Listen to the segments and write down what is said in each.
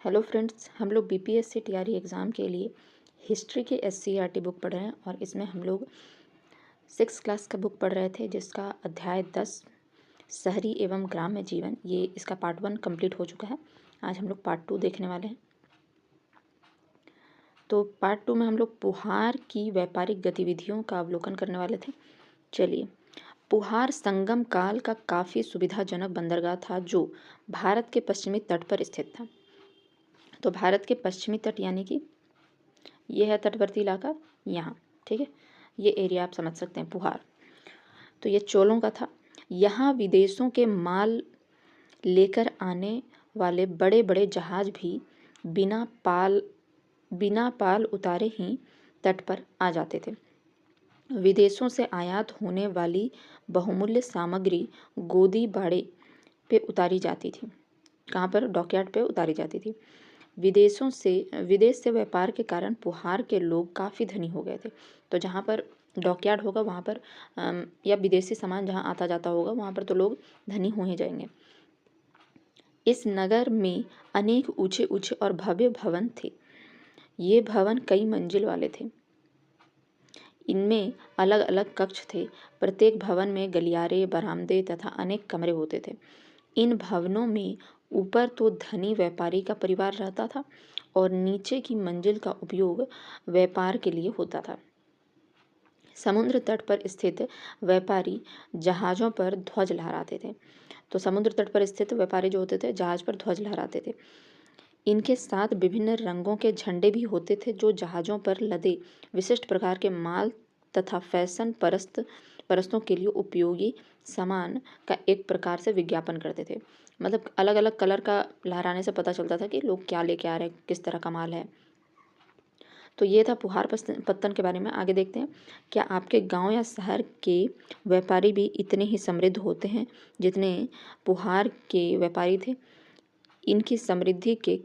Hello friends, हम लोग BPSC TRE exam के लिए हिस्ट्री की एससीईआरटी बुक पढ़ रहे हैं और इसमें हम लोग 6 क्लास का बुक पढ़ रहे थे जिसका अध्याय 10 शहरी एवं ग्राम्य जीवन, ये इसका पार्ट 1 कंप्लीट हो चुका है। आज हम लोग पार्ट 2 देखने वाले हैं। तो पार्ट 2 में हम लोग पुहार की व्यापारिक गतिविधियों का अवलोकन करने वाले थे। चलिए, पुहार संगम काल का काफ़ी सुविधाजनक बंदरगाह था जो भारत के पश्चिमी तट पर स्थित था। तो भारत के पश्चिमी तट यानी कि ये है तटवर्ती इलाका यहाँ, ठीक है। ये एरिया आप समझ सकते हैं पुहार। तो ये चोलों का था। यहाँ विदेशों के माल लेकर आने वाले बड़े बड़े जहाज भी बिना पाल उतारे ही तट पर आ जाते थे। विदेशों से आयात होने वाली बहुमूल्य सामग्री गोदी बाड़े पे उतारी जाती थी। कहाँ पर? डॉकयार्ड पे उतारी जाती थी। विदेश से व्यापार के कारण पुहार के लोग काफ़ी धनी हो गए थे। तो जहाँ पर डॉकयार्ड होगा वहाँ पर या विदेशी सामान जहाँ आता जाता होगा वहाँ पर तो लोग धनी हो ही जाएंगे। इस नगर में अनेक ऊंचे ऊंचे और भव्य भवन थे। ये भवन कई मंजिल वाले थे। इनमें अलग अलग कक्ष थे। प्रत्येक भवन में गलियारे, बरामदे तथा अनेक कमरे होते थे। इन भवनों में ऊपर तो धनी व्यापारी का परिवार रहता था और नीचे की मंजिल का उपयोग व्यापार के लिए होता था। समुद्र तट पर स्थित व्यापारी जहाज़ों पर ध्वज लहराते थे। तो समुद्र तट पर स्थित व्यापारी जो होते थे जहाज़ पर ध्वज लहराते थे। इनके साथ विभिन्न रंगों के झंडे भी होते थे जो जहाज़ों पर लदे विशिष्ट प्रकार के माल तथा फैशन परस्तों के लिए उपयोगी सामान का एक प्रकार से विज्ञापन करते थे। मतलब अलग अलग कलर का लहराने से पता चलता था कि लोग क्या लेके आ रहे हैं, किस तरह का माल है। तो ये था पुहार पत्तन के बारे में। आगे देखते हैं, क्या आपके गांव या शहर के व्यापारी भी इतने ही समृद्ध होते हैं जितने पुहार के व्यापारी थे? इनकी समृद्धि के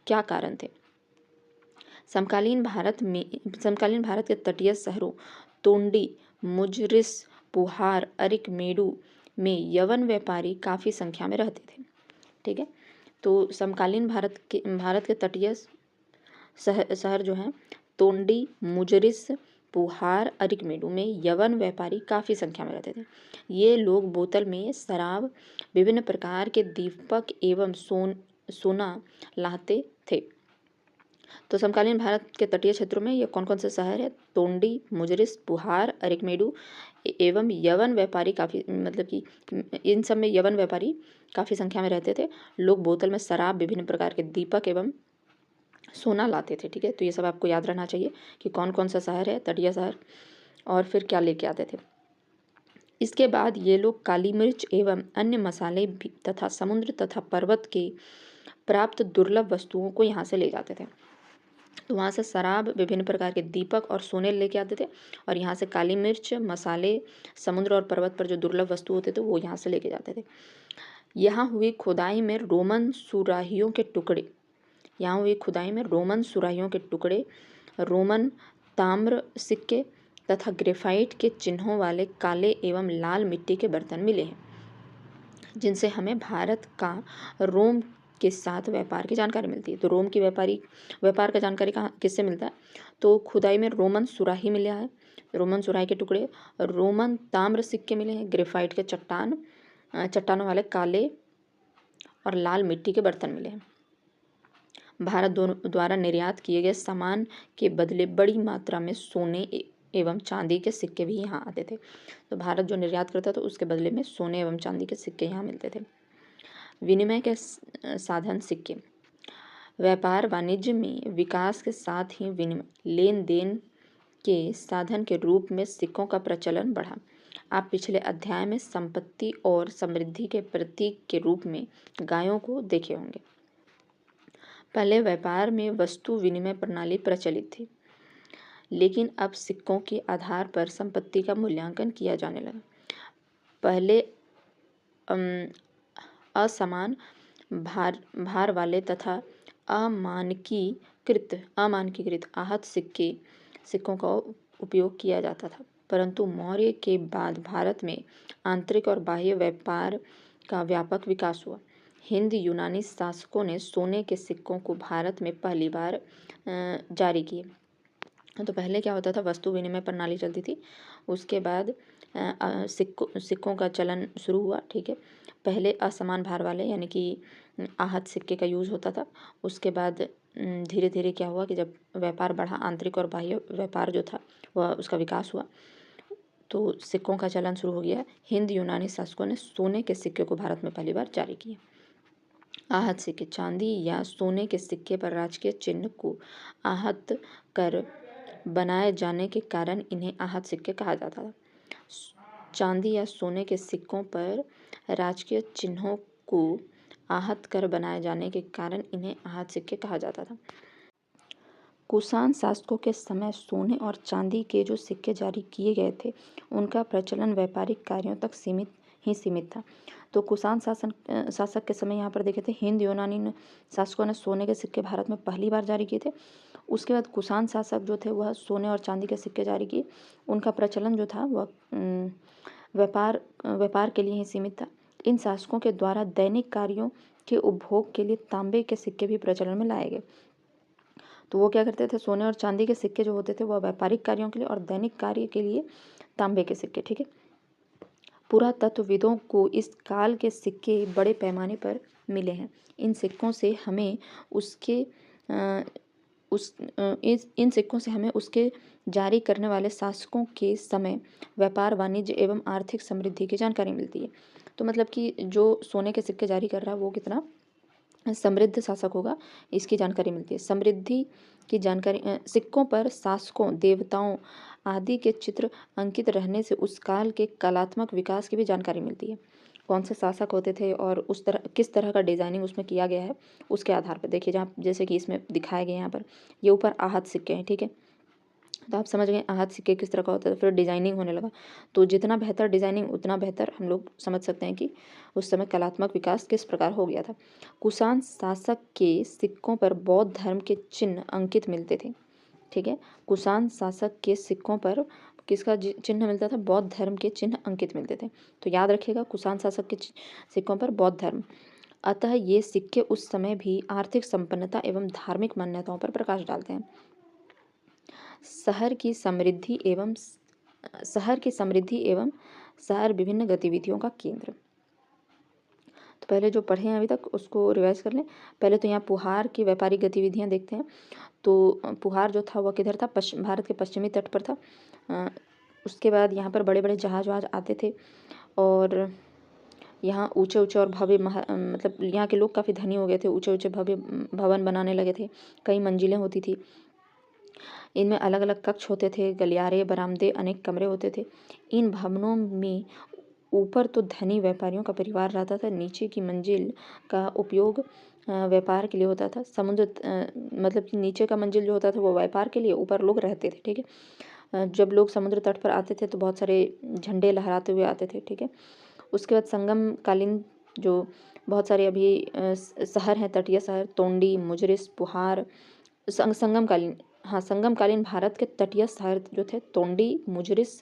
क्या कारण थे? समकालीन भारत के तटीय शहरों तोंडी, मुजरिस, पुहार, अरिकमेडु में यवन व्यापारी काफ़ी संख्या में रहते थे। ठीक है। तो समकालीन भारत के तटीय शहर जो हैं तोंडी, मुजरिस, पुहार, अरिकमेडु में यवन व्यापारी काफ़ी संख्या में रहते थे। ये लोग बोतल में शराब, विभिन्न प्रकार के दीपक एवं सोना लाते थे। तो समकालीन भारत के तटीय क्षेत्रों में ये कौन कौन से शहर है? तोंडी, मुजरिस, पुहार, अरिकमेडु एवं यवन व्यापारी काफ़ी, मतलब कि इन सब में यवन व्यापारी काफ़ी संख्या में रहते थे। लोग बोतल में शराब, विभिन्न प्रकार के दीपक एवं सोना लाते थे। ठीक है। तो ये सब आपको याद रहना चाहिए कि कौन कौन सा शहर है तटीय शहर और फिर क्या लेके आते थे। इसके बाद ये लोग काली मिर्च एवं अन्य मसाले भी तथा समुद्र तथा पर्वत के प्राप्त दुर्लभ वस्तुओं को यहाँ से ले जाते थे। तो वहाँ से शराब, विभिन्न प्रकार के दीपक और सोने लेके आते थे और यहाँ से काली मिर्च, मसाले, समुद्र और पर्वत पर जो दुर्लभ वस्तु होते थे वो यहाँ से लेके जाते थे। यहाँ हुई खुदाई में रोमन सुराहियों के टुकड़े, रोमन ताम्र सिक्के तथा ग्रेफाइट के चिन्हों वाले काले एवं लाल मिट्टी के बर्तन मिले हैं, जिनसे हमें भारत का रोम के साथ व्यापार की जानकारी मिलती है। तो रोम की व्यापार का जानकारी कहाँ किससे मिलता है? तो खुदाई में रोमन सुराही मिला है, रोमन सुराही के टुकड़े, रोमन ताम्र सिक्के मिले हैं, ग्रेफाइट के चट्टानों वाले काले और लाल मिट्टी के बर्तन मिले हैं। भारत द्वारा निर्यात किए गए सामान के बदले बड़ी मात्रा में सोने एवं चांदी के सिक्के भी यहाँ आते थे। तो भारत जो निर्यात करता था उसके बदले में सोने एवं चांदी के सिक्के यहाँ मिलते थे। विनिमय के साधन सिक्के। व्यापार वाणिज्य में विकास के साथ ही विनिमय लेन देन के साधन के रूप में सिक्कों का प्रचलन बढ़ा। आप पिछले अध्याय में संपत्ति और समृद्धि के प्रतीक के रूप में गायों को देखे होंगे। पहले व्यापार में वस्तु विनिमय प्रणाली प्रचलित थी, लेकिन अब सिक्कों के आधार पर संपत्ति का मूल्यांकन किया जाने लगा। पहले असमान भार वाले तथा अमानकीकृत आहत सिक्कों का उपयोग किया जाता था, परंतु मौर्य के बाद भारत में आंतरिक और बाह्य व्यापार का व्यापक विकास हुआ। हिंद यूनानी शासकों ने सोने के सिक्कों को भारत में पहली बार जारी किए। तो पहले क्या होता था, वस्तु विनिमय प्रणाली चलती थी, उसके बाद सिक्कों का चलन शुरू हुआ। ठीक है, पहले असमान भार वाले यानी कि आहत सिक्के का यूज़ होता था। उसके बाद धीरे धीरे क्या हुआ कि जब व्यापार बढ़ा, आंतरिक और बाह्य व्यापार जो था वह उसका विकास हुआ, तो सिक्कों का चलन शुरू हो गया। हिंद यूनानी शासकों ने सोने के सिक्के को भारत में पहली बार जारी किया। आहत सिक्के, चांदी या सोने के सिक्के पर राजकीय चिन्ह को आहत कर बनाए जाने के कारण इन्हें आहत सिक्के कहा जाता था। चांदी या सोने के सिक्कों पर राजकीय चिन्हों को आहत कर बनाए जाने के कारण इन्हें आहत सिक्के कहा जाता था। कुषाण शासकों के समय सोने और चांदी के जो सिक्के जारी किए गए थे, उनका प्रचलन व्यापारिक कार्यों तक सीमित था। तो कुषाण शासक के समय यहाँ पर देखे थे, हिंद यूनानी शासकों ने सोने के सिक्के भारत में पहली बार जारी किए थे। उसके बाद कुषाण शासक जो थे वह सोने और चांदी के सिक्के जारी किए। उनका प्रचलन जो था वह व्यापार के लिए ही सीमित था। इन शासकों के द्वारा दैनिक कार्यों के उपभोग के लिए तांबे के सिक्के भी प्रचलन में लाए गए। तो वो क्या करते थे, सोने और चांदी के सिक्के जो होते थे वह व्यापारिक कार्यों के लिए और दैनिक कार्य के लिए तांबे के सिक्के। ठीक है, पुरातत्वविदों को इस काल के सिक्के बड़े पैमाने पर मिले हैं। इन सिक्कों से हमें उसके जारी करने वाले शासकों के समय व्यापार, वाणिज्य एवं आर्थिक समृद्धि की जानकारी मिलती है। तो मतलब कि जो सोने के सिक्के जारी कर रहा है वो कितना समृद्ध शासक होगा, इसकी जानकारी मिलती है। समृद्धि की जानकारी, सिक्कों पर शासकों, देवताओं आदि के चित्र अंकित रहने से उस काल के कलात्मक विकास की भी जानकारी मिलती है। कौन से शासक होते थे और किस तरह का डिज़ाइनिंग उसमें किया गया है, उसके आधार पर देखिए, जहाँ जैसे कि इसमें दिखाया गया यहाँ पर, ये ऊपर आहत सिक्के हैं। ठीक है, तो आप समझ गए आहत सिक्के किस तरह का होता है। फिर डिज़ाइनिंग होने लगा, तो जितना बेहतर डिज़ाइनिंग उतना बेहतर हम लोग समझ सकते हैं कि उस समय कलात्मक विकास किस प्रकार हो गया था। कुषाण शासक के सिक्कों पर बौद्ध धर्म के चिन्ह अंकित मिलते थे। ठीक है, कुषाण शासक के सिक्कों पर किसका चिन्ह मिलता था, बौद्ध धर्म के चिन्ह अंकित मिलते थे। तो याद रखिएगा, कुषाण शासक के सिक्कों पर बौद्ध धर्म। अतः ये सिक्के उस समय भी आर्थिक संपन्नता एवं धार्मिक मान्यताओं पर प्रकाश डालते हैं। शहर की समृद्धि एवं शहर विभिन्न गतिविधियों का केंद्र। तो पहले जो पढ़े हैं अभी तक उसको रिवाइज कर लें। पहले तो यहाँ पुहार की व्यापारिक गतिविधियाँ देखते हैं। तो पुहार जो था वह किधर था, भारत के पश्चिमी तट पर था। उसके बाद यहाँ पर बड़े बड़े जहाज वहाज आते थे और यहाँ ऊंचे ऊंचे और भव्य मतलब यहाँ के लोग काफ़ी धनी हो गए थे, ऊंचे ऊंचे भव्य भवन बनाने लगे थे, कई मंजिलें होती थी। इनमें अलग अलग कक्ष होते थे, गलियारे, बरामदे, अनेक कमरे होते थे। इन भवनों में ऊपर तो धनी व्यापारियों का परिवार रहता था, नीचे की मंजिल का उपयोग व्यापार के लिए होता था। समुद्र मतलब कि नीचे का मंजिल जो होता था वो व्यापार के लिए, ऊपर लोग रहते थे। ठीक है, जब लोग समुद्र तट पर आते थे तो बहुत सारे झंडे लहराते हुए आते थे। ठीक है, उसके बाद संगम कालीन जो बहुत सारे अभी शहर हैं, तटीय शहर, तोंडी, मुजरिस, पुहार, संगम कालीन भारत के तटीय शहर जो थे, तोंडी, मुजरिस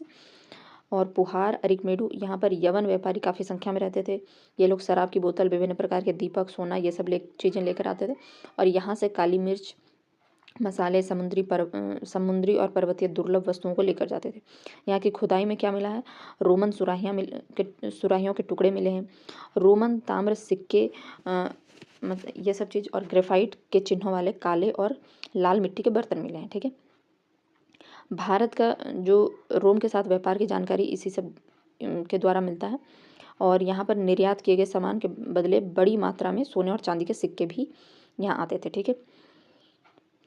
और पुहार, अरिकमेडु, यहाँ पर यवन व्यापारी काफ़ी संख्या में रहते थे। ये लोग शराब की बोतल, विभिन्न प्रकार के दीपक, सोना, ये सब चीज़ें लेकर आते थे और यहाँ से काली मिर्च, मसाले, समुद्री और पर्वतीय दुर्लभ वस्तुओं को लेकर जाते थे। यहाँ की खुदाई में क्या मिला है, रोमन सुराहियों के टुकड़े मिले हैं, रोमन ताम्र सिक्के, मतलब ये सब चीज़, और ग्रेफाइट के चिन्हों वाले काले और लाल मिट्टी के बर्तन मिले हैं। ठीक है, भारत का जो रोम के साथ व्यापार की जानकारी इसी सब के द्वारा मिलता है और यहाँ पर निर्यात किए गए सामान के बदले बड़ी मात्रा में सोने और चांदी के सिक्के भी यहाँ आते थे। ठीक है,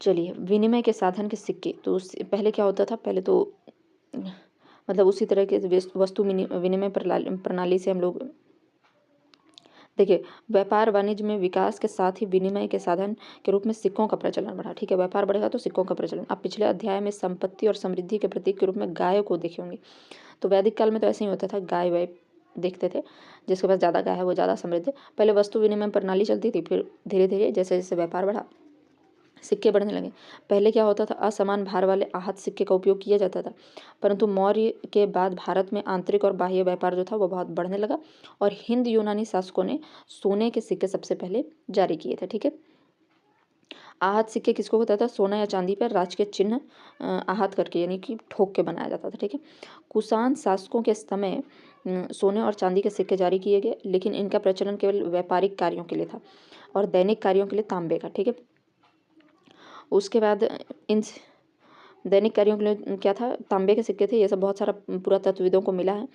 चलिए, विनिमय के साधन के सिक्के। तो पहले क्या होता था, पहले तो मतलब उसी तरह के वस्तु विनिमय प्रणाली से हम लोग, देखिए, व्यापार वाणिज्य में विकास के साथ ही विनिमय के साधन के रूप में सिक्कों का प्रचलन बढ़ा। ठीक है, व्यापार बढ़ेगा तो सिक्कों का प्रचलन। आप पिछले अध्याय में संपत्ति और समृद्धि के प्रतीक के रूप में गाय को देखे होंगे। तो वैदिक काल में तो ऐसे ही होता था, गाय वाय देखते थे, जिसके पास ज़्यादा गाय है वो ज़्यादा समृद्ध है। पहले वस्तु विनिमय प्रणाली चलती थी, फिर धीरे धीरे जैसे जैसे व्यापार बढ़ा, सिक्के बढ़ने लगे। पहले क्या होता था, असमान भार वाले आहत सिक्के का उपयोग किया जाता था, परंतु मौर्य के बाद भारत में आंतरिक और बाह्य व्यापार जो था वो बहुत बढ़ने लगा और हिंद यूनानी शासकों ने सोने के सिक्के सबसे पहले जारी किए थे। ठीक है, आहत सिक्के किसको होता था, सोना या चांदी पर राज के चिन्ह आहत करके यानी कि ठोक के बनाया जाता था। ठीक है, कुषाण शासकों के समय सोने और चांदी के सिक्के जारी किए गए, लेकिन इनका प्रचलन केवल व्यापारिक कार्यों के लिए था और दैनिक कार्यों के लिए तांबे का। ठीक है, उसके बाद इन दैनिक कार्यों के लिए क्या था, तांबे के सिक्के थे। ये सब बहुत सारा पुरातत्वविदों को मिला है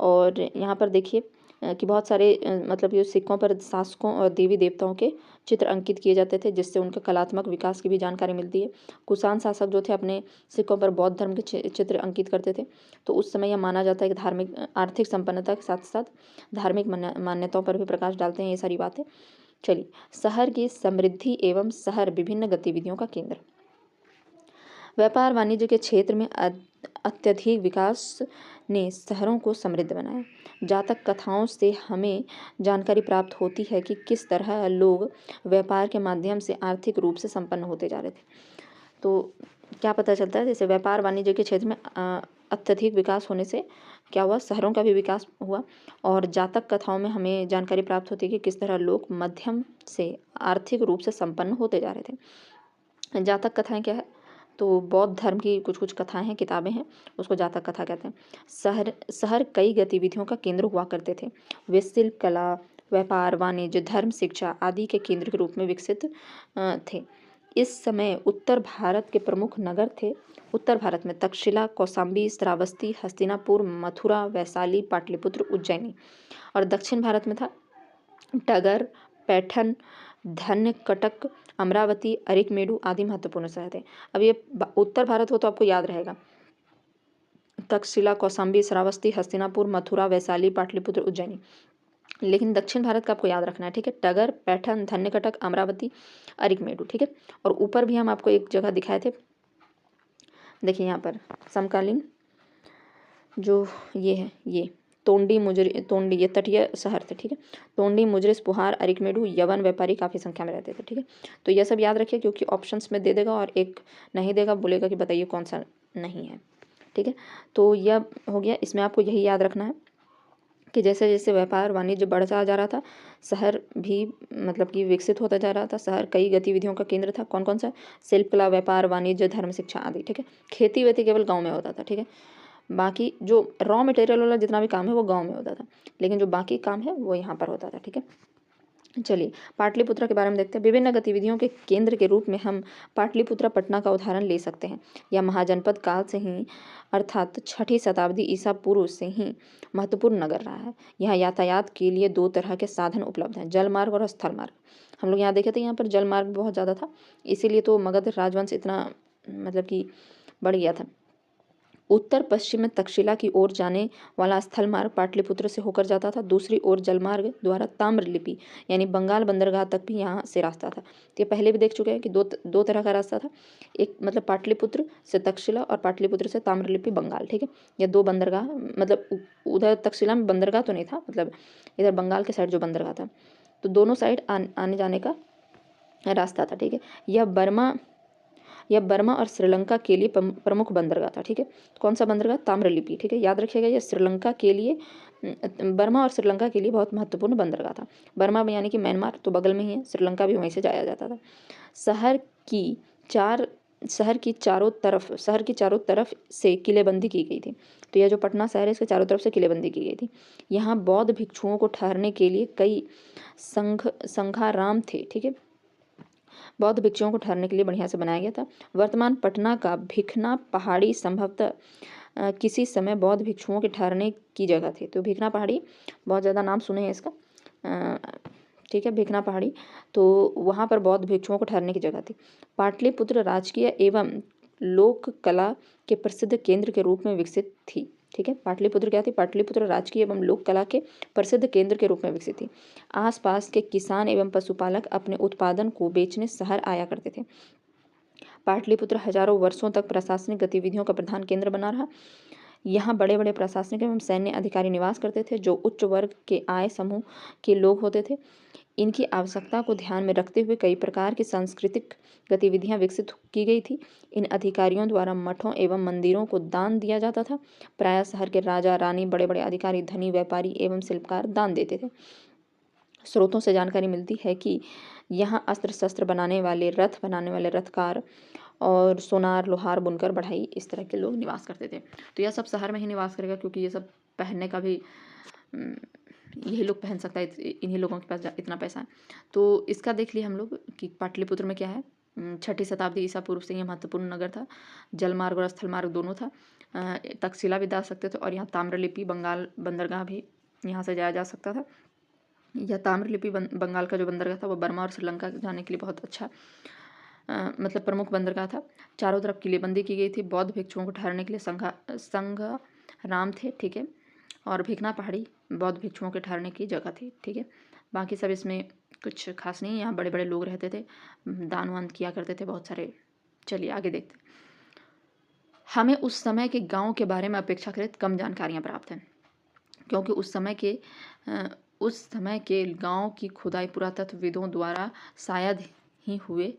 और यहाँ पर देखिए कि बहुत सारे मतलब ये सिक्कों पर शासकों और देवी देवताओं के चित्र अंकित किए जाते थे, जिससे उनके कलात्मक विकास की भी जानकारी मिलती है। कुषाण शासक जो थे अपने सिक्कों पर बौद्ध धर्म के चित्र अंकित करते थे, तो उस समय यह माना जाता है कि धार्मिक आर्थिक संपन्नता के साथ साथ धार्मिक मान्यताओं पर भी प्रकाश डालते हैं ये सारी बातें। चलिए, शहर की समृद्धि एवं शहर विभिन्न गतिविधियों का केंद्र। व्यापार वाणिज्य के क्षेत्र में अत्यधिक विकास ने शहरों को समृद्ध बनाया। जातक कथाओं से हमें जानकारी प्राप्त होती है कि किस तरह लोग व्यापार के माध्यम से आर्थिक रूप से संपन्न होते जा रहे थे। तो क्या पता चलता है, जैसे व्यापार वाणिज्य के क्षेत्र में अत्यधिक विकास होने से क्या हुआ, शहरों का भी विकास हुआ और जातक कथाओं में हमें जानकारी प्राप्त होती है कि किस तरह लोग मध्यम से आर्थिक रूप से संपन्न होते जा रहे थे। जातक कथाएं क्या है, तो बौद्ध धर्म की कुछ कुछ कथाएं हैं, किताबें हैं, उसको जातक कथा कहते हैं। शहर कई गतिविधियों का केंद्र हुआ करते थे। वे शिल्प कला, व्यापार, वाणिज्य, धर्म, शिक्षा आदि के केंद्र के रूप में विकसित थे। इस समय उत्तर भारत के प्रमुख नगर थे। उत्तर भारत में तक्षशिला, कौशाम्बी, श्रावस्ती, हस्तिनापुर, मथुरा, वैशाली, पाटलिपुत्र, उज्जैनी। और दक्षिण भारत में था टगर, पैठन, धन्य कटक, अमरावती, अरिकमेडु आदि महत्वपूर्ण शहर थे। अब ये उत्तर भारत हो तो आपको याद रहेगा, तक्षशिला, कौशाम्बी, श्रावस्ती, हस्तिनापुर, मथुरा, वैशाली, पाटलिपुत्र, उज्जैनी। लेकिन दक्षिण भारत का आपको याद रखना है। ठीक है, टगर, पैठन, धन्यकटक, अमरावती, अरिकमेडु। ठीक है, और ऊपर भी हम आपको एक जगह दिखाए थे, देखिए यहाँ पर समकालीन जो ये है, ये तोंडी ये तटीय शहर थे। ठीक है, तोंडी, मुजरिस, पुहार, अरिकमेडु, यवन व्यापारी काफ़ी संख्या में रहते थे। ठीक है, तो यह सब याद रखिए क्योंकि ऑप्शंस में दे देगा और एक नहीं देगा, बोलेगा कि बताइए कौन सा नहीं है। ठीक है, तो यह हो गया। इसमें आपको यही याद रखना है कि जैसे जैसे व्यापार वाणिज्य बढ़ता जा रहा था, शहर भी मतलब कि विकसित होता जा रहा था। शहर कई गतिविधियों का केंद्र था। कौन कौन सा, शिल्प कला, व्यापार, वाणिज्य, धर्म, शिक्षा आदि। ठीक है, खेती वेती केवल गाँव में होता था। ठीक है, बाकी जो रॉ मटेरियल वाला जितना भी काम है वो गांव में होता था, लेकिन जो बाकी काम है वो यहाँ पर होता था। ठीक है, चलिए पाटलिपुत्र के बारे में देखते हैं। विभिन्न गतिविधियों के केंद्र के रूप में हम पाटलिपुत्र पटना का उदाहरण ले सकते हैं। यह महाजनपद काल से ही अर्थात 6ठी शताब्दी ईसा पूर्व से ही महत्वपूर्ण नगर रहा है। यहाँ यातायात के लिए 2 तरह के साधन उपलब्ध हैं, जल मार्ग और स्थल मार्ग। हम लोग यहाँ देखे थे, यहाँ पर जल मार्ग बहुत ज़्यादा था, इसीलिए तो मगध राजवंश इतना मतलब कि बढ़ गया था। उत्तर पश्चिम में तक्षशिला की ओर जाने वाला स्थल मार्ग पाटलिपुत्र से होकर जाता था। दूसरी ओर जलमार्ग द्वारा ताम्रलिपि यानी बंगाल बंदरगाह तक भी यहाँ से रास्ता था। तो ये पहले भी देख चुके हैं कि दो तरह का रास्ता था, एक मतलब पाटलिपुत्र से तक्षशिला और पाटलिपुत्र से ताम्रलिपि बंगाल। ठीक है, ये 2 बंदरगाह, मतलब उधर तक्षशिला में बंदरगाह तो नहीं था, मतलब इधर बंगाल के साइड जो बंदरगाह था, तो दोनों साइड आने जाने का रास्ता था। ठीक है, यह बर्मा और श्रीलंका के लिए प्रमुख बंदरगाह था। ठीक है, कौन सा बंदरगाह, ताम्रलिपि। ठीक है, याद रखिएगा, यह श्रीलंका के लिए, बर्मा और श्रीलंका के लिए बहुत महत्वपूर्ण बंदरगाह था। बर्मा में यानी कि म्यांमार तो बगल में ही है, श्रीलंका भी वहीं से जाया जाता था। शहर की चारों तरफ से किलेबंदी की गई थी। तो यह जो पटना शहर है, इसके चारों तरफ से किलेबंदी की गई थी। यहाँ बौद्ध भिक्षुओं को ठहरने के लिए कई संघाराम थे। ठीक है, बौद्ध भिक्षुओं को ठहरने के लिए बढ़िया से बनाया गया था। वर्तमान पटना का भिखना पहाड़ी संभवतः किसी समय बौद्ध भिक्षुओं के ठहरने की जगह थी। तो भिखना पहाड़ी बहुत ज़्यादा नाम सुने हैं इसका, ठीक है, भिखना पहाड़ी, तो वहाँ पर बौद्ध भिक्षुओं को ठहरने की जगह थी। पाटलिपुत्र राजकीय एवं लोक कला के प्रसिद्ध केंद्र के रूप में विकसित थी। ठीक है, पाटलिपुत्र क्या थी, पाटलिपुत्र राजकीय एवं लोक कला के प्रसिद्ध केंद्र के रूप में विकसित थी। आसपास के किसान एवं पशुपालक अपने उत्पादन को बेचने शहर आया करते थे। पाटलिपुत्र हजारों वर्षों तक प्रशासनिक गतिविधियों का प्रधान केंद्र बना रहा। यहाँ बड़े बड़े प्रशासनिक एवं सैन्य अधिकारी निवास करते थे, जो उच्च वर्ग के आय समूह के लोग होते थे। इनकी आवश्यकता को ध्यान में रखते हुए कई प्रकार की सांस्कृतिक गतिविधियां विकसित की गई थी। इन अधिकारियों द्वारा मठों एवं मंदिरों को दान दिया जाता था। प्रायः शहर के राजा, रानी, बड़े बड़े अधिकारी, धनी, व्यापारी एवं शिल्पकार दान देते थे। स्रोतों से जानकारी मिलती है कि यहाँ अस्त्र शस्त्र बनाने वाले, रथ बनाने वाले रथकार और सोनार, लोहार, बुनकर, बढ़ई इस तरह के लोग निवास करते थे। तो यह सब शहर में ही निवास करेगा, क्योंकि ये सब पहनने का भी यही लोग पहन सकता है, इन्हीं लोगों के पास इतना पैसा है। तो इसका देख लिए हम लोग कि पाटलिपुत्र में क्या है। 6ठी शताब्दी ईसा पूर्व से यह महत्वपूर्ण नगर था। जलमार्ग और स्थल मार्ग दोनों था। तक्षशिला भी जा सकते थे और यहाँ ताम्रलिपि बंगाल बंदरगाह भी यहाँ से जाया जा सकता था। यह ताम्रलिपि बंगाल का जो बंदरगाह था वो बर्मा और श्रीलंका जाने के लिए बहुत अच्छा मतलब प्रमुख बंदरगाह था। चारों तरफ किलेबंदी की गई थी। बौद्ध भिक्षुओं को ठहरने के लिए संघराम थे, ठीक है। और भिकना पहाड़ी बौद्ध भिक्षुओं के ठहरने की जगह थी, ठीक है। बाकी सब इसमें कुछ खास नहीं। यहाँ बड़े बड़े लोग रहते थे, दान वान किया करते थे बहुत सारे। चलिए आगे देखते हैं। हमें उस समय के गाँव के बारे में अपेक्षाकृत कम जानकारियाँ प्राप्त हैं, क्योंकि उस समय के गांव की खुदाई पुरातत्वविदों द्वारा शायद ही हुए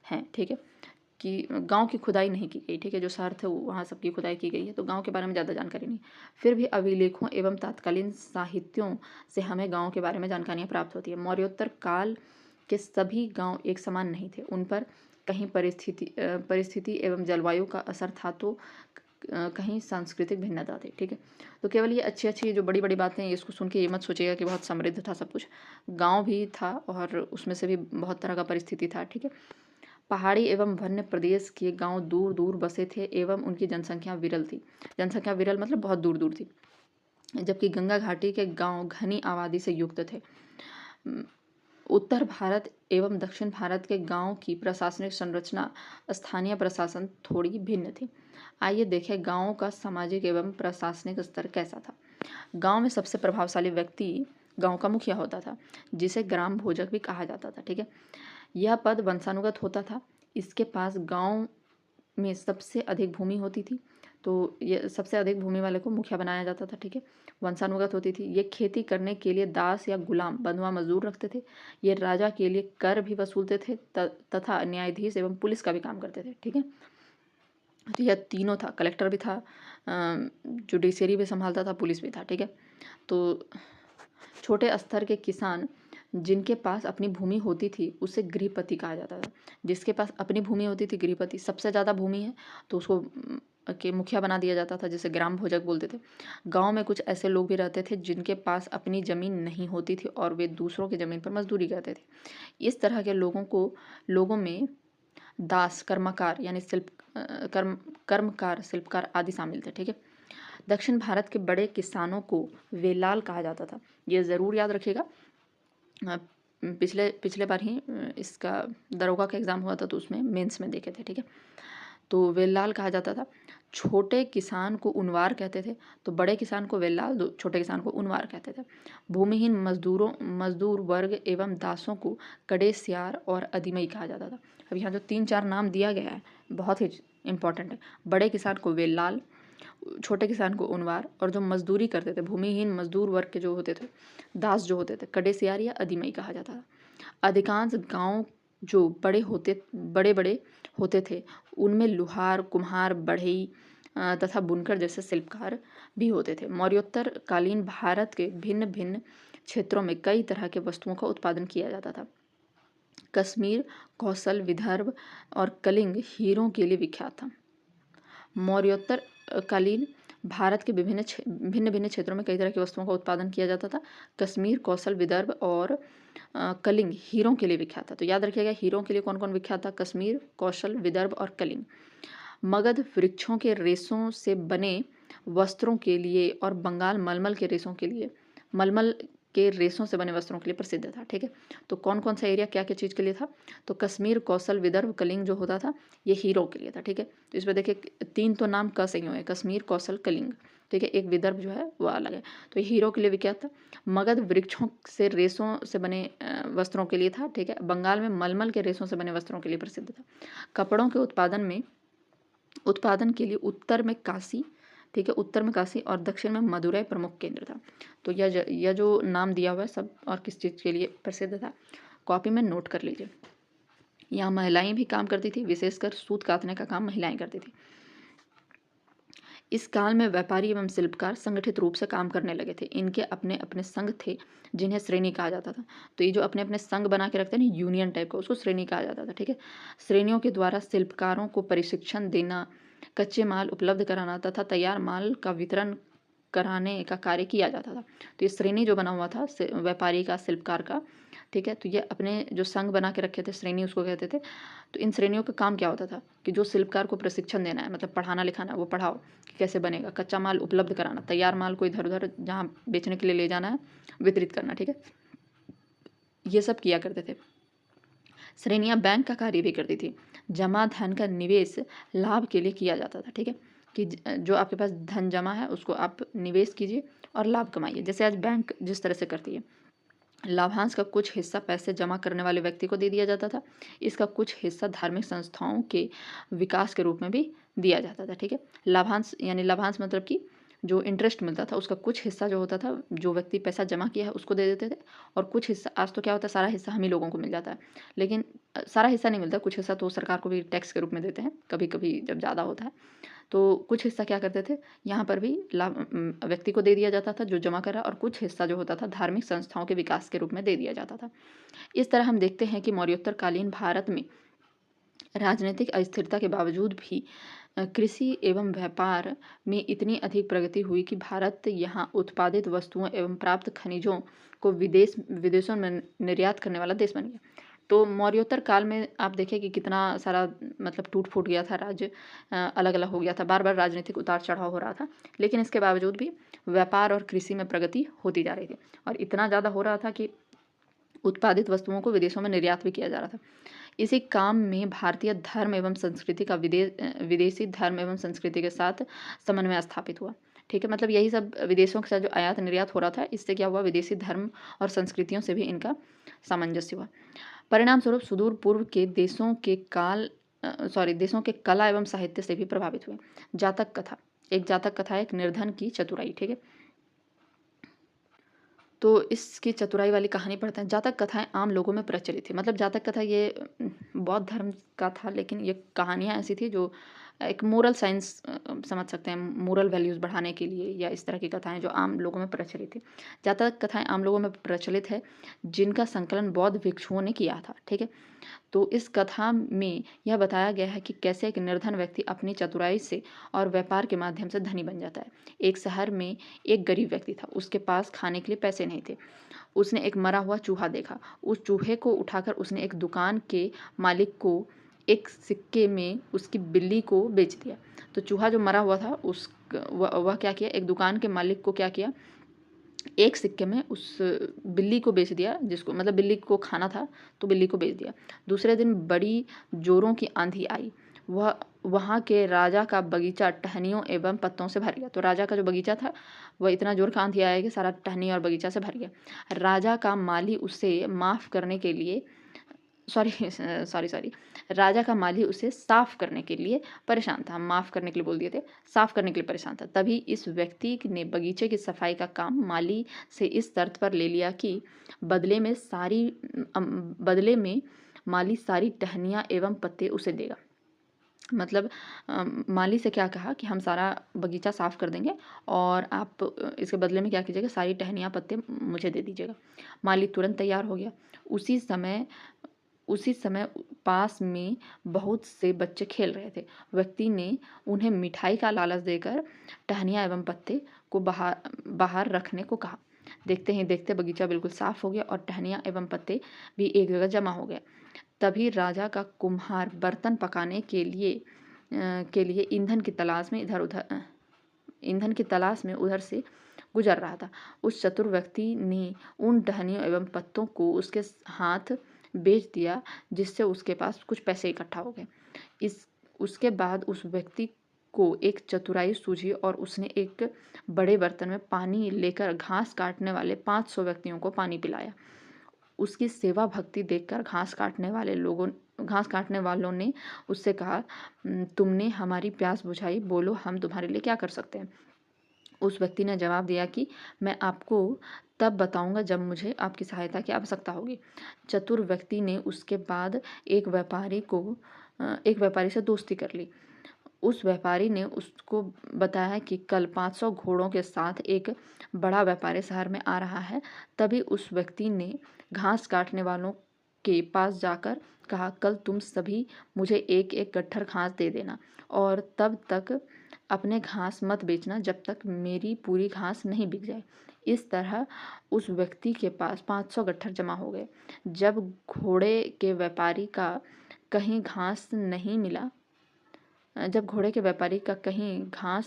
हैं, ठीक है। कि गांव की खुदाई नहीं की गई, ठीक है। जो शहर थे वहाँ सबकी खुदाई की गई है, तो गांव के बारे में ज़्यादा जानकारी नहीं। फिर भी अभिलेखों एवं तत्कालीन साहित्यों से हमें गांव के बारे में जानकारियाँ प्राप्त होती है। मौर्योत्तर काल के सभी गाँव एक समान नहीं थे। उन पर कहीं परिस्थिति एवं जलवायु का असर था, तो कहीं सांस्कृतिक भिन्नता थी, ठीक है। तो केवल ये अच्छी जो बड़ी बड़ी बातें हैं, इसको सुन के ये मत सोचिएगा कि बहुत समृद्ध था सब कुछ। गांव भी था और उसमें से भी बहुत तरह का परिस्थिति था, ठीक है। पहाड़ी एवं वन्य प्रदेश के गांव दूर दूर बसे थे एवं उनकी जनसंख्या विरल थी। जनसंख्या विरल मतलब बहुत दूर दूर थी। जबकि गंगा घाटी के गांव घनी आबादी से युक्त थे। उत्तर भारत एवं दक्षिण भारत के गांव की प्रशासनिक संरचना, स्थानीय प्रशासन थोड़ी भिन्न थी। आइए देखें गांवों का सामाजिक एवं प्रशासनिक स्तर कैसा था। गांव में सबसे प्रभावशाली व्यक्ति गांव का मुखिया होता था, जिसे ग्राम भोजक भी कहा जाता था, ठीक है। यह पद वंशानुगत होता था। इसके पास गांव में सबसे अधिक भूमि होती थी, तो ये सबसे अधिक भूमि वाले को मुखिया बनाया जाता था, ठीक है। वंशानुगत होती थी। ये खेती करने के लिए दास या गुलाम, बंधुआ मजदूर रखते थे। ये राजा के लिए कर भी वसूलते थे तथा न्यायाधीश एवं पुलिस का भी काम करते थे, ठीक है। तो यह तीनों था। कलेक्टर भी था, जुडिशरी भी संभालता था, पुलिस भी था, ठीक है। तो छोटे स्तर के किसान जिनके पास अपनी भूमि होती थी उसे गृहपति कहा जाता था। जिसके पास अपनी भूमि होती थी, गृहपति। सबसे ज़्यादा भूमि है तो उसको के मुखिया बना दिया जाता था, जिसे ग्राम भोजक बोलते थे। गांव में कुछ ऐसे लोग भी रहते थे जिनके पास अपनी ज़मीन नहीं होती थी और वे दूसरों की ज़मीन पर मजदूरी करते थे। इस तरह के लोगों में दास, कर्मकार यानी कर्मकार, शिल्पकार आदि शामिल थे, ठीक है। दक्षिण भारत के बड़े किसानों को वेलाल कहा जाता था। ये ज़रूर याद रखिएगा। पिछले बार ही इसका दरोगा का एग्ज़ाम हुआ था, तो उसमें मेंस में देखे थे, ठीक है। तो वेलाल कहा जाता था। छोटे किसान को उनवार कहते थे, तो बड़े किसान को वेलाल, छोटे किसान को उनवार कहते थे। भूमिहीन मजदूर वर्ग एवं दासों को कड़ेसियार और अदिमई कहा जाता था। अब यहाँ जो 3-4 नाम दिया गया है बहुत ही इंपॉर्टेंट है। बड़े किसान को वेलाल, छोटे किसान को उनवार, और जो मजदूरी करते थे, भूमिहीन मजदूर वर्ग के जो होते थे, दास जो होते थे, कड़ेसियार या अदिमई कहा जाता था। अधिकांश गांव जो बड़े बड़े होते थे उनमें लुहार, कुम्हार, बढ़ई तथा बुनकर जैसे शिल्पकार भी होते थे। मौर्योत्तर कालीन भारत के भिन्न भिन्न क्षेत्रों में कई तरह के वस्तुओं का उत्पादन किया जाता था। कश्मीर, कौशल, विदर्भ और कलिंग हीरों के लिए विख्यात था। मौर्योत्तर कालीन भारत के भिन्न भिन्न क्षेत्रों में कई तरह की वस्तुओं का उत्पादन किया जाता था। कश्मीर, कौशल, विदर्भ और कलिंग हीरों के लिए विख्यात था। तो याद रखिएगा हीरों के लिए कौन कौन विख्यात था। कश्मीर, कौशल, विदर्भ और कलिंग। मगध वृक्षों के रेशों से बने वस्त्रों के लिए और बंगाल मलमल के रेशों से बने वस्त्रों के लिए प्रसिद्ध था, ठीक है। तो कौन कौन सा एरिया क्या क्या चीज़ के लिए था। तो कश्मीर, कौशल, विदर्भ, कलिंग जो होता था ये हीरों के लिए था, ठीक है। तो इसमें देखिए 3 तो नाम क से ही हुए, कश्मीर, कौशल, कलिंग, ठीक है। एक विदर्भ जो है वो अलग है। तो ये हीरो के लिए विख्यात था। मगध वृक्षों से रेशों से बने वस्त्रों के लिए था, ठीक है। बंगाल में मलमल के रेशों से बने वस्त्रों के लिए प्रसिद्ध था। कपड़ों के उत्पादन के लिए उत्तर में काशी, ठीक है। उत्तर में काशी और दक्षिण में मदुरै प्रमुख केंद्र था। तो यह जो नाम दिया हुआ है सब और किस चीज़ के लिए प्रसिद्ध था, कॉपी में नोट कर लीजिए। यहाँ महिलाएं भी काम करती थी, विशेषकर सूत कातने का काम महिलाएं करती थी। इस काल में व्यापारी एवं शिल्पकार संगठित रूप से काम करने लगे थे। इनके अपने अपने संघ थे जिन्हें श्रेणी कहा जाता था। तो ये जो अपने अपने संघ बना के रखते हैं ना, यूनियन टाइप का, उसको श्रेणी कहा जाता था। ठीक है। श्रेणियों के द्वारा शिल्पकारों को प्रशिक्षण देना, कच्चे माल उपलब्ध कराना तथा तैयार माल का वितरण कराने का कार्य किया जाता था। तो ये श्रेणी जो बना हुआ था व्यापारी का, शिल्पकार का, ठीक है, तो ये अपने जो संघ बना के रखे थे, श्रेणी उसको कहते थे। तो इन श्रेणियों का काम क्या होता था कि जो शिल्पकार को प्रशिक्षण देना है, मतलब पढ़ाना लिखाना, वो पढ़ाओ कि कैसे बनेगा, कच्चा माल उपलब्ध कराना, तैयार माल को इधर उधर जहाँ बेचने के लिए ले जाना है वितरित करना। ठीक है, ये सब किया करते थे। श्रेणियाँ बैंक का कार्य भी करती थी। जमा धन का निवेश लाभ के लिए किया जाता था। ठीक है, कि जो आपके पास धन जमा है उसको आप निवेश कीजिए और लाभ कमाइए। जैसे आज बैंक जिस तरह से करती है, लाभांश का कुछ हिस्सा पैसे जमा करने वाले व्यक्ति को दे दिया जाता था। इसका कुछ हिस्सा धार्मिक संस्थाओं के विकास के रूप में भी दिया जाता था। ठीक है, लाभांश यानी लाभांश मतलब कि जो इंटरेस्ट मिलता था उसका कुछ हिस्सा जो होता था, जो व्यक्ति पैसा जमा किया है उसको दे देते थे, और कुछ हिस्सा, आज तो क्या होता है सारा हिस्सा हम ही लोगों को मिल जाता है, लेकिन सारा हिस्सा नहीं मिलता, कुछ हिस्सा तो सरकार को भी टैक्स के रूप में देते हैं कभी कभी जब ज़्यादा होता है। तो कुछ हिस्सा क्या करते थे, यहाँ पर भी लाभ व्यक्ति को दे दिया जाता था जो जमा करा, और कुछ हिस्सा जो होता था धार्मिक संस्थाओं के विकास के रूप में दे दिया जाता था। इस तरह हम देखते हैं कि मौर्योत्तरकालीन भारत में राजनीतिक अस्थिरता के बावजूद भी कृषि एवं व्यापार में इतनी अधिक प्रगति हुई कि भारत यहाँ उत्पादित वस्तुओं एवं प्राप्त खनिजों को विदेशों में निर्यात करने वाला देश बन गया। तो मौर्योत्तर काल में आप देखें कि कितना सारा मतलब टूट फूट गया था, राज्य अलग अलग हो गया था, बार बार राजनीतिक उतार चढ़ाव हो रहा था, लेकिन इसके बावजूद भी व्यापार और कृषि में प्रगति होती जा रही थी, और इतना ज़्यादा हो रहा था कि उत्पादित वस्तुओं को विदेशों में निर्यात भी किया जा रहा था। इसी काम में भारतीय धर्म एवं संस्कृति का विदेशी धर्म एवं संस्कृति के साथ समन्वय स्थापित हुआ। ठीक है, मतलब यही सब विदेशों के साथ जो आयात निर्यात हो रहा था, इससे क्या हुआ, विदेशी धर्म और संस्कृतियों से भी इनका सामंजस्य हुआ। परिणाम स्वरूप सुदूर पूर्व के देशों के कला एवं साहित्य से भी प्रभावित हुए। जातक कथा, एक जातक कथा है, एक निर्धन की चतुराई। ठीक है, तो इसकी चतुराई वाली कहानी पढ़ते हैं। जातक कथाएं आम लोगों में प्रचलित थी, मतलब जातक कथा ये बौद्ध धर्म का था, लेकिन ये कहानियाँ ऐसी थी जो एक मोरल साइंस समझ सकते हैं, मोरल वैल्यूज़ बढ़ाने के लिए, या इस तरह की कथाएं जो आम लोगों में प्रचलित थी। जातक कथाएं आम लोगों में प्रचलित है, जिनका संकलन बौद्ध भिक्षुओं ने किया था। ठीक है, तो इस कथा में यह बताया गया है कि कैसे एक निर्धन व्यक्ति अपनी चतुराई से और व्यापार के माध्यम से धनी बन जाता है। एक शहर में एक गरीब व्यक्ति था, उसके पास खाने के लिए पैसे नहीं थे। उसने एक मरा हुआ चूहा देखा। उस चूहे को उठाकर उसने एक दुकान के मालिक को एक सिक्के में उसकी बिल्ली को बेच दिया। तो चूहा जो मरा हुआ था वह क्या किया, एक दुकान के मालिक को क्या किया, एक सिक्के में उस बिल्ली को बेच दिया, जिसको मतलब बिल्ली को खाना था तो बिल्ली को बेच दिया। दूसरे दिन बड़ी जोरों की आंधी आई, वह वहाँ के राजा का बगीचा टहनियों एवं पत्तों से भर गया। तो राजा का जो बगीचा था वह इतना जोर का आंधी आया कि सारा टहनी और बगीचा से भर गया। राजा का माली उसे माफ़ करने के लिए सॉरी सॉरी सॉरी राजा का माली उसे साफ करने के लिए परेशान था, माफ़ करने के लिए बोल दिए थे, साफ करने के लिए परेशान था। तभी इस व्यक्ति ने बगीचे की सफाई का काम माली से इस शर्त पर ले लिया कि बदले में माली सारी टहनियाँ एवं पत्ते उसे देगा। मतलब माली से क्या कहा कि हम सारा बगीचा साफ़ कर देंगे और आप इसके बदले में क्या कीजिएगा, सारी टहनियाँ पत्ते मुझे दे दीजिएगा। माली तुरंत तैयार हो गया। उसी समय पास में बहुत से बच्चे खेल रहे थे। व्यक्ति ने उन्हें मिठाई का लालच देकर टहनियाँ एवं पत्ते को बाहर रखने को कहा। देखते ही देखते बगीचा बिल्कुल साफ हो गया और टहनियाँ एवं पत्ते भी एक जगह जमा हो गए। तभी राजा का कुम्हार बर्तन पकाने के लिए ईंधन की तलाश में उधर से गुजर रहा था। उस चतुर व्यक्ति ने उन टहनियों एवं पत्तों को उसके हाथ बेच दिया, जिससे उसके पास कुछ पैसे इकट्ठा हो गए। उसके बाद उस व्यक्ति को एक चतुराई सूझी और उसने एक बड़े बर्तन में पानी लेकर घास काटने वाले 500 व्यक्तियों को पानी पिलाया। उसकी सेवा भक्ति देखकर घास काटने वालों ने उससे कहा, तुमने हमारी प्यास बुझाई, बोलो हम तुम्हारे लिए क्या कर सकते हैं। उस व्यक्ति ने जवाब दिया कि मैं आपको तब बताऊंगा जब मुझे आपकी सहायता की आवश्यकता होगी। चतुर व्यक्ति ने उसके बाद एक व्यापारी से दोस्ती कर ली। उस व्यापारी ने उसको बताया कि कल 500 घोड़ों के साथ एक बड़ा व्यापारी शहर में आ रहा है। तभी उस व्यक्ति ने घास काटने वालों के पास जाकर कहा, कल तुम सभी मुझे एक एक गट्ठर घास दे देना और तब तक अपने घास मत बेचना जब तक मेरी पूरी घास नहीं बिक जाए। इस तरह उस व्यक्ति के पास 500 गट्ठर जमा हो गए। जब घोड़े के व्यापारी का कहीं घास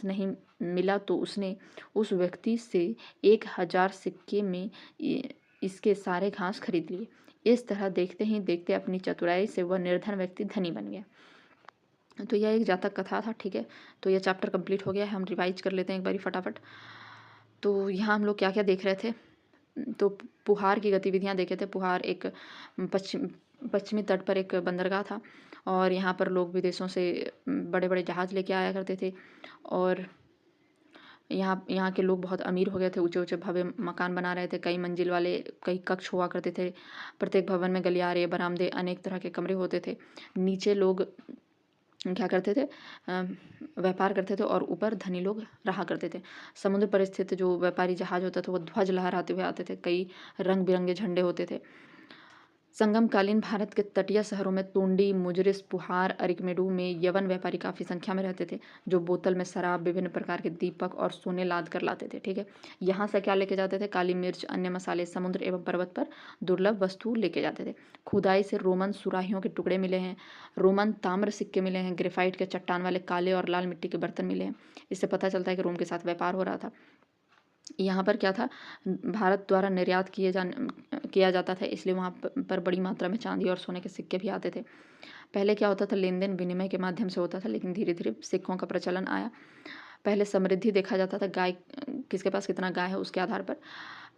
नहीं मिला तो उसने उस व्यक्ति से 1000 सिक्के में इसके सारे घास खरीद लिए। इस तरह देखते ही देखते अपनी चतुराई से वह निर्धन व्यक्ति धनी बन गया। तो यह एक जातक कथा था, ठीक है। तो यह चैप्टर कंप्लीट हो गया है। हम रिवाइज कर लेते हैं एक बारी फटाफट। तो यहाँ हम लोग क्या क्या देख रहे थे, तो पुहार की गतिविधियाँ देखे थे। पुहार एक पश्चिमी तट पर एक बंदरगाह था और यहाँ पर लोग विदेशों से बड़े बड़े जहाज़ लेके आया करते थे और यहाँ के लोग बहुत अमीर हो गए थे। ऊंचे ऊंचे भव्य मकान बना रहे थे, कई मंजिल वाले, कई कक्ष हुआ करते थे। प्रत्येक भवन में गलियारे, बरामदे, अनेक तरह के कमरे होते थे। नीचे लोग क्या करते थे, व्यापार करते थे और ऊपर धनी लोग रहा करते थे। समुद्र पर स्थित जो व्यापारी जहाज होता था वो ध्वज लहराते हुए आते थे। कई रंग बिरंगे झंडे होते थे। संगमकालीन भारत के तटीय शहरों में तोंडी, मुजरिस, पुहार, अरिकमेडु में यवन व्यापारी काफ़ी संख्या में रहते थे, जो बोतल में शराब, विभिन्न प्रकार के दीपक और सोने लाद कर लाते थे, ठीक है। यहाँ से क्या लेके जाते थे, काली मिर्च, अन्य मसाले, समुद्र एवं पर्वत पर दुर्लभ वस्तु लेके जाते थे। खुदाई से रोमन सुराहियों के टुकड़े मिले हैं, रोमन ताम्र सिक्के मिले हैं, ग्रेफाइट के चट्टान वाले काले और लाल मिट्टी के बर्तन मिले हैं। इससे पता चलता है कि रोम के साथ व्यापार हो रहा था। यहाँ पर क्या था, भारत द्वारा निर्यात किया जाता था, इसलिए वहाँ पर बड़ी मात्रा में चांदी और सोने के सिक्के भी आते थे। पहले क्या होता था, लेन देन विनिमय के माध्यम से होता था, लेकिन धीरे धीरे सिक्कों का प्रचलन आया। पहले समृद्धि देखा जाता था, गाय किसके पास कितना गाय है उसके आधार पर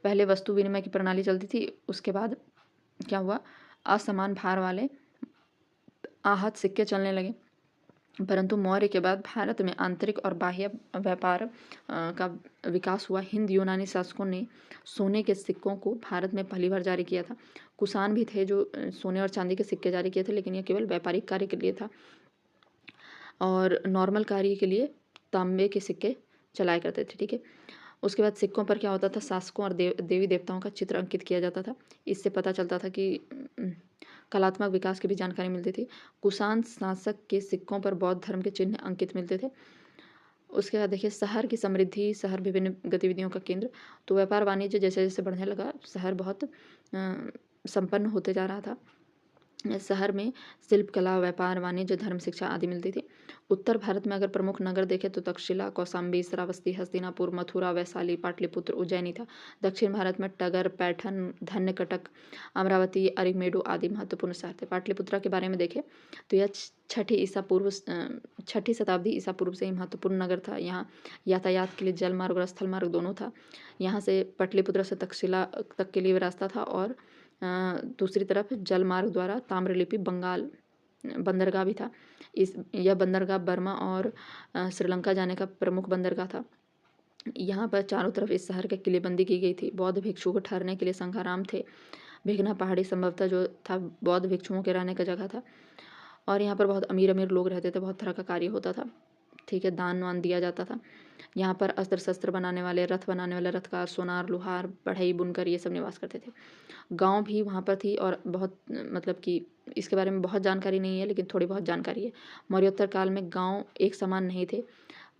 पहले वस्तु विनिमय की प्रणाली चलती थी। उसके बाद क्या हुआ, असमान भार वाले आहत सिक्के चलने लगे। परंतु मौर्य के बाद भारत में आंतरिक और बाह्य व्यापार का विकास हुआ। हिंद यूनानी शासकों ने सोने के सिक्कों को भारत में पहली बार जारी किया था। कुषाण भी थे जो सोने और चांदी के सिक्के जारी किए थे, लेकिन यह केवल व्यापारिक कार्य के लिए था और नॉर्मल कार्य के लिए तांबे के सिक्के चलाया करते थे, ठीक है। उसके बाद सिक्कों पर क्या होता था, शासकों और देवी देवताओं का चित्र अंकित किया जाता था। इससे पता चलता था कि कलात्मक विकास की भी जानकारी मिलती थी। कुषाण शासक के सिक्कों पर बौद्ध धर्म के चिन्ह अंकित मिलते थे। उसके बाद देखिए शहर की समृद्धि, शहर विभिन्न गतिविधियों का केंद्र। तो व्यापार वाणिज्य जैसे जैसे बढ़ने लगा, शहर बहुत संपन्न होते जा रहा था। शहर में शिल्प कला, व्यापार, वाणिज्य, धर्म, शिक्षा आदि मिलती थी। उत्तर भारत में अगर प्रमुख नगर देखें तो तक्षशिला, कौशाम्बी, श्रावस्ती, हस्तिनापुर, मथुरा, वैशाली, पाटलिपुत्र, उज्जैनी था। दक्षिण भारत में टगर, पैठन, धन्यकटक, अमरावती, अरिमेडु आदि महत्वपूर्ण शहर थे। पाटलिपुत्रा के बारे में देखें तो यह छठी शताब्दी ईसा पूर्व से ही महत्वपूर्ण नगर था। यहाँ यातायात के लिए जल मार्ग और स्थल मार्ग दोनों था। यहाँ से पाटलिपुत्र से तक्षशिला तक के लिए रास्ता था और दूसरी तरफ जल मार्ग द्वारा ताम्रलिपि बंगाल बंदरगाह भी था। यह बंदरगाह बर्मा और श्रीलंका जाने का प्रमुख बंदरगाह था। यहाँ पर चारों तरफ इस शहर की किलेबंदी की गई थी। बौद्ध भिक्षुओं को ठहरने के लिए संघाराम थे। भिघना पहाड़ी संभवतः जो था बौद्ध भिक्षुओं के रहने का जगह था और यहाँ पर बहुत अमीर अमीर लोग रहते थे। बहुत तरह का कार्य होता था, ठीक है, दान वान दिया जाता था। यहाँ पर अस्त्र शस्त्र बनाने वाले, रथ बनाने वाले रथकार, सोनार, लोहार, बढ़ई, बुनकर ये सब निवास करते थे। गांव भी वहाँ पर थी और बहुत मतलब कि इसके बारे में बहुत जानकारी नहीं है, लेकिन थोड़ी बहुत जानकारी है। मौर्योत्तर काल में गांव एक समान नहीं थे,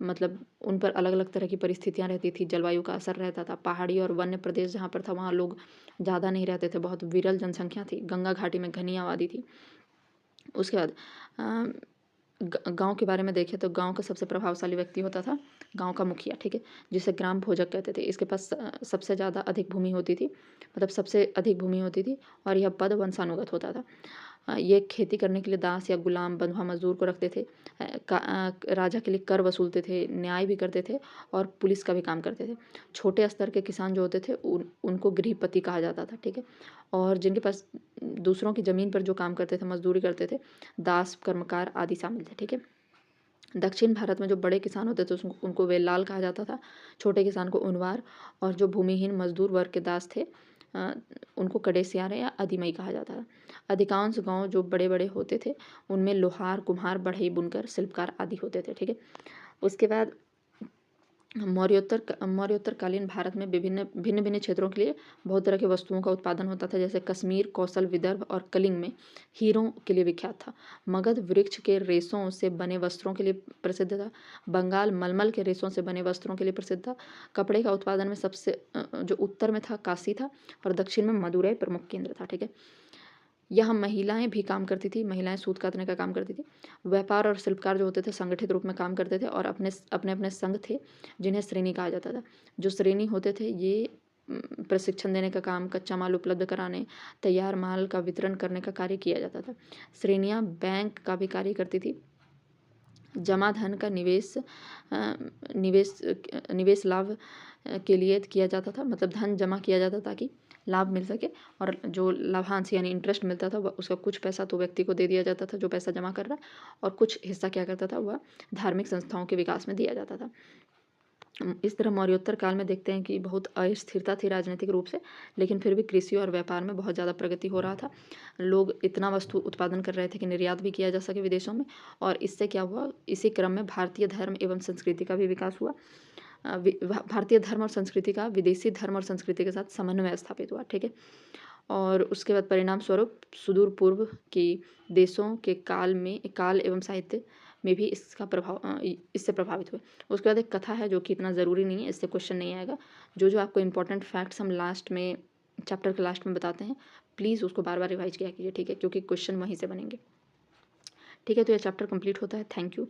मतलब उन पर अलग अलग तरह की परिस्थितियाँ रहती थी, जलवायु का असर रहता था। पहाड़ी और वन्य प्रदेश जहाँ पर था वहाँ लोग ज़्यादा नहीं रहते थे, बहुत विरल जनसंख्या थी। गंगा घाटी में घनी आबादी थी। उसके बाद गांव के बारे में देखें तो गांव का सबसे प्रभावशाली व्यक्ति होता था गांव का मुखिया, ठीक है, जिसे ग्राम भोजक कहते थे। इसके पास सबसे ज़्यादा अधिक भूमि होती थी, मतलब सबसे अधिक भूमि होती थी और यह पद वंशानुगत होता था। ये खेती करने के लिए दास या गुलाम बंधुआ मजदूर को रखते थे। राजा के लिए कर वसूलते थे, न्याय भी करते थे और पुलिस का भी काम करते थे। छोटे स्तर के किसान जो होते थे उनको गृहपति कहा जाता था, ठीक है। और जिनके पास दूसरों की ज़मीन पर जो काम करते थे, मजदूरी करते थे, दास, कर्मकार आदि शामिल थे, ठीक है। दक्षिण भारत में जो बड़े किसान होते थे उनको वेलाल कहा जाता था, छोटे किसान को उनवार, और जो भूमिहीन मजदूर वर्ग के दास थे उनको कडेसियारे या अधिमई कहा जाता था। अधिकांश गांव जो बड़े बड़े होते थे उनमें लोहार, कुम्हार, बढ़ई, बुनकर, शिल्पकार आदि होते थे, ठीक है। उसके बाद मौर्योत्तरकालीन भारत में भिन्न भिन्न क्षेत्रों के लिए बहुत तरह की वस्तुओं का उत्पादन होता था। जैसे कश्मीर, कौशल, विदर्भ और कलिंग में हीरों के लिए विख्यात था। मगध वृक्ष के रेशों से बने वस्त्रों के लिए प्रसिद्ध था। बंगाल मलमल के रेशों से बने वस्त्रों के लिए प्रसिद्ध था। कपड़े का उत्पादन में सबसे जो उत्तर में था काशी था, और दक्षिण में मदुरै प्रमुख केंद्र था, ठीक है। यहाँ महिलाएं भी काम करती थी, महिलाएं सूत कातने का काम करती थी। व्यापार और शिल्पकार जो होते थे संगठित रूप में काम करते थे और अपने अपने अपने संघ थे जिन्हें श्रेणी कहा जाता था। जो श्रेणी होते थे ये प्रशिक्षण देने का काम, कच्चा माल उपलब्ध कराने, तैयार माल का वितरण करने का कार्य किया जाता था। श्रेणियाँ बैंक का भी कार्य करती थी। जमा धन का निवेश निवेश लाभ के लिए किया जाता था, मतलब धन जमा किया जाता ताकि लाभ मिल सके, और जो लाभांश यानी इंटरेस्ट मिलता था वह उसका कुछ पैसा तो व्यक्ति को दे दिया जाता था जो पैसा जमा कर रहा है, और कुछ हिस्सा क्या करता था वह धार्मिक संस्थाओं के विकास में दिया जाता था। इस तरह मौर्योत्तर काल में देखते हैं कि बहुत अस्थिरता थी राजनीतिक रूप से, लेकिन फिर भी कृषि और व्यापार में बहुत ज़्यादा प्रगति हो रहा था। लोग इतना वस्तु उत्पादन कर रहे थे कि निर्यात भी किया जा सके विदेशों में, और इससे क्या हुआ, इसी क्रम में भारतीय धर्म एवं संस्कृति का भी विकास हुआ। भारतीय धर्म और संस्कृति का विदेशी धर्म और संस्कृति के साथ समन्वय स्थापित हुआ, ठीक है। और उसके बाद परिणाम स्वरूप सुदूर पूर्व के देशों के काल एवं साहित्य में भी इसका प्रभाव इससे प्रभावित हुए। उसके बाद एक कथा है जो कि इतना ज़रूरी नहीं है, इससे क्वेश्चन नहीं आएगा। जो आपको इंपॉर्टेंट फैक्ट्स हम लास्ट में, चैप्टर के लास्ट में बताते हैं, प्लीज़ उसको बार बार रिवाइज किया कीजिए, ठीक है, क्योंकि क्वेश्चन वहीं से बनेंगे, ठीक है। तो यह चैप्टर कंप्लीट होता है। Thank you.